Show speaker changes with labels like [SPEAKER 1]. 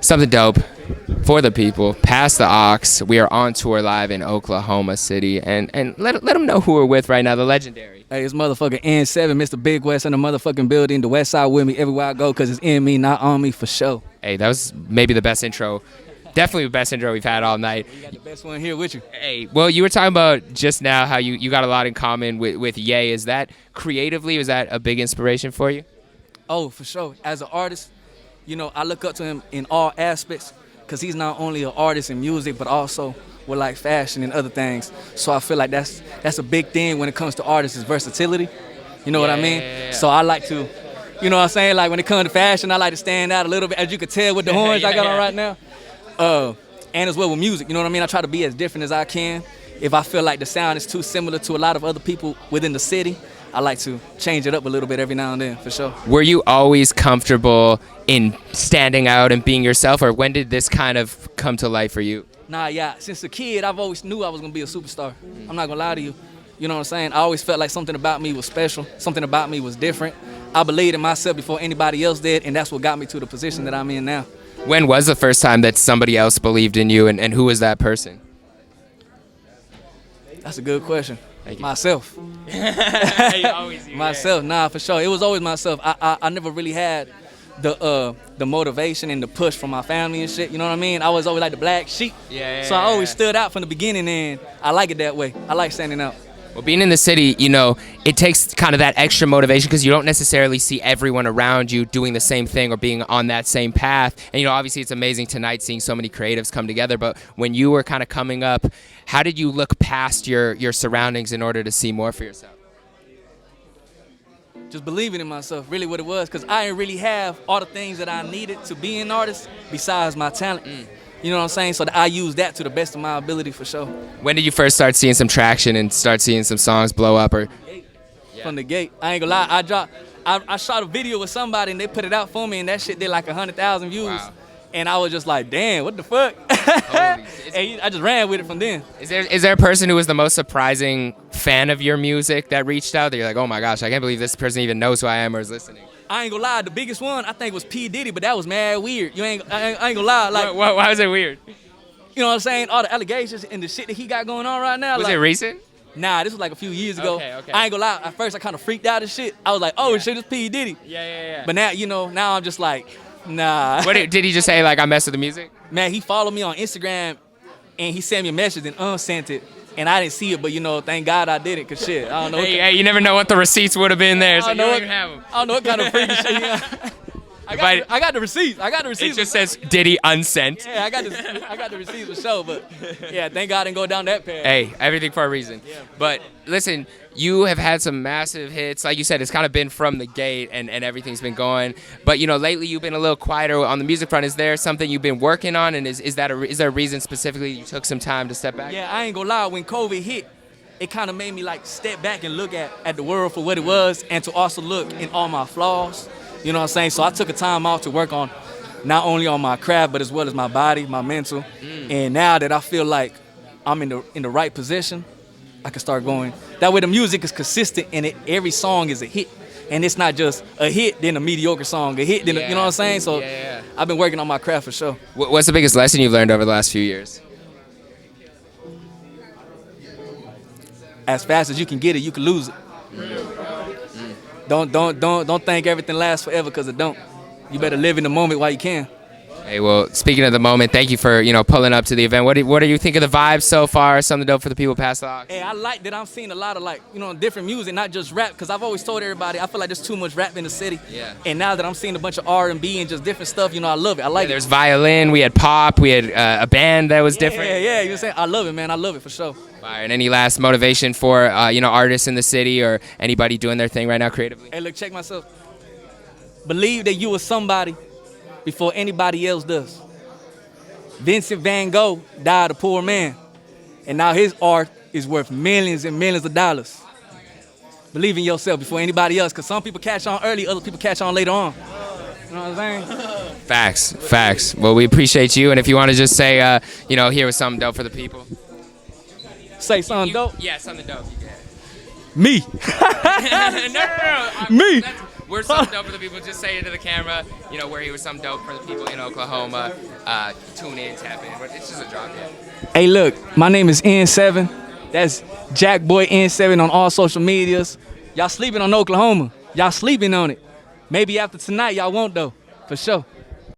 [SPEAKER 1] something dope for the people. Pass the Ox. We are on tour live in Oklahoma City, and let them know who we're with right now. The legendary.
[SPEAKER 2] Hey, it's motherfucking N7, Mr. Big West in the motherfucking building. The West Side with me everywhere I go, cause it's in me, not on me, for sure.
[SPEAKER 1] Hey, that was maybe the best intro. Definitely the best intro we've had all night.
[SPEAKER 2] You got the best one here with you.
[SPEAKER 1] Hey, well, you were talking about just now how you got a lot in common with Ye. Is that creatively, was that a big inspiration for you?
[SPEAKER 2] Oh, for sure. As an artist, I look up to him in all aspects, because he's not only an artist in music, but also with like fashion and other things. So I feel like that's a big thing when it comes to artists, is versatility. You know what I mean?
[SPEAKER 1] Yeah.
[SPEAKER 2] So I like to, you know what I'm saying? Like when it comes to fashion, I like to stand out a little bit, as you can tell with the horns I got on right now. And as well with music, you know what I mean? I try to be as different as I can. If I feel like the sound is too similar to a lot of other people within the city, I like to change it up a little bit every now and then, for sure.
[SPEAKER 1] Were you always comfortable in standing out and being yourself, or when did this kind of come to light for you?
[SPEAKER 2] Nah, yeah. Since a kid, I've always knew I was gonna be a superstar. I'm not gonna lie to you. You know what I'm saying? I always felt like something about me was special. Something about me was different. I believed in myself before anybody else did, and that's what got me to the position that I'm in now.
[SPEAKER 1] When was the first time that somebody else believed in you, and who was that person?
[SPEAKER 2] That's a good question.
[SPEAKER 1] Thank you.
[SPEAKER 2] Myself. Myself, nah, for sure. It was always myself. I never really had the motivation and the push from my family and shit. You know what I mean? I was always like the black sheep. So I always stood out from the beginning, and I like it that way. I like standing out.
[SPEAKER 1] Well, being in the city, it takes kind of that extra motivation, because you don't necessarily see everyone around you doing the same thing or being on that same path. And, obviously it's amazing tonight seeing so many creatives come together. But when you were kind of coming up, how did you look past your surroundings in order to see more for yourself?
[SPEAKER 2] Just believing in myself, really what it was, because I didn't really have all the things that I needed to be an artist besides my talent. You know what I'm saying? So I used that to the best of my ability, for sure.
[SPEAKER 1] When did you first start seeing some traction and start seeing some songs blow up?
[SPEAKER 2] From the gate. I ain't gonna lie, I shot a video with somebody and they put it out for me, and that shit did like 100,000 views.
[SPEAKER 1] Wow.
[SPEAKER 2] And I was just like, damn, what the fuck? And I just ran with it from then.
[SPEAKER 1] Is there a person who was the most surprising fan of your music that reached out that you're like, oh my gosh, I can't believe this person even knows who I am or is listening?
[SPEAKER 2] I ain't gonna lie, the biggest one I think was P. Diddy, but that was mad weird. I ain't gonna lie. Like,
[SPEAKER 1] why was it weird?
[SPEAKER 2] You know what I'm saying? All the allegations and the shit that he got going on right now.
[SPEAKER 1] Was it recent?
[SPEAKER 2] Nah, this was like a few years ago.
[SPEAKER 1] Okay.
[SPEAKER 2] I ain't gonna lie. At first, I kind of freaked out and shit. I was like, oh shit, it's P. Diddy.
[SPEAKER 1] Yeah.
[SPEAKER 2] But now, now I'm just like, nah.
[SPEAKER 1] What did he just say? Like, I mess with the music?
[SPEAKER 2] Man, he followed me on Instagram, and he sent me a message and unsent it. And I didn't see it, but thank God I did it, cause shit, I don't know.
[SPEAKER 1] Hey, you never know what the receipts would have been there, so you don't even have them.
[SPEAKER 2] I don't know what kind of freaky shit. Yeah. I got the receipts. It
[SPEAKER 1] just says Diddy unsent.
[SPEAKER 2] Yeah, I got the receipts for sure, but yeah, thank God I didn't go down that path.
[SPEAKER 1] Hey, everything for a reason. Yeah. But listen, you have had some massive hits. Like you said, it's kind of been from the gate and everything's been going. But lately you've been a little quieter on the music front. Is there something you've been working on, and is there a reason specifically you took some time to step back?
[SPEAKER 2] Yeah, I ain't gonna lie, when COVID hit, it kind of made me like step back and look at the world for what it was, and to also look in all my flaws. You know what I'm saying? So I took a time off to work on not only on my craft, but as well as my body, my mental. And now that I feel like I'm in the right position, I can start going. That way the music is consistent, and every song is a hit. And it's not just a hit, then a mediocre song, a hit, then you know what I'm saying? So I've been working on my craft for sure.
[SPEAKER 1] What's the biggest lesson you've learned over the last few years?
[SPEAKER 2] As fast as you can get it, you can lose it. Don't think everything lasts forever, because it don't. You better live in the moment while you can.
[SPEAKER 1] Hey, well, speaking of the moment, thank you for pulling up to the event. What do you think of the vibe so far? Something dope for the people past the Ox?
[SPEAKER 2] Hey, I like that I'm seeing a lot of different music, not just rap, because I've always told everybody I feel like there's too much rap in the city.
[SPEAKER 1] Yeah.
[SPEAKER 2] And now that I'm seeing a bunch of R&B and just different stuff, I love it. I like it.
[SPEAKER 1] There's violin. We had pop. We had a band that was different.
[SPEAKER 2] Yeah. You know what I'm saying? I love it, man. I love it for sure.
[SPEAKER 1] Fire. And any last motivation for artists in the city or anybody doing their thing right now creatively?
[SPEAKER 2] Hey, look, check myself. Believe that you are somebody before anybody else does. Vincent Van Gogh died a poor man, and now his art is worth millions and millions of dollars. Believe in yourself before anybody else, because some people catch on early, other people catch on later on. You know what I'm saying?
[SPEAKER 1] Facts. Well, we appreciate you, and if you want to just say, here was something dope for the people.
[SPEAKER 2] Say something dope?
[SPEAKER 1] Yeah, something dope.
[SPEAKER 2] Me.
[SPEAKER 1] No.
[SPEAKER 2] Me.
[SPEAKER 1] We're something dope for the people. Just say it to the camera, you know, where he was something dope for the people in Oklahoma. Tune in, tap in. But it's just a drop, yeah.
[SPEAKER 2] Hey, look, my name is N7. That's Jackboy N7 on all social medias. Y'all sleeping on Oklahoma. Y'all sleeping on it. Maybe after tonight, y'all won't, though. For sure.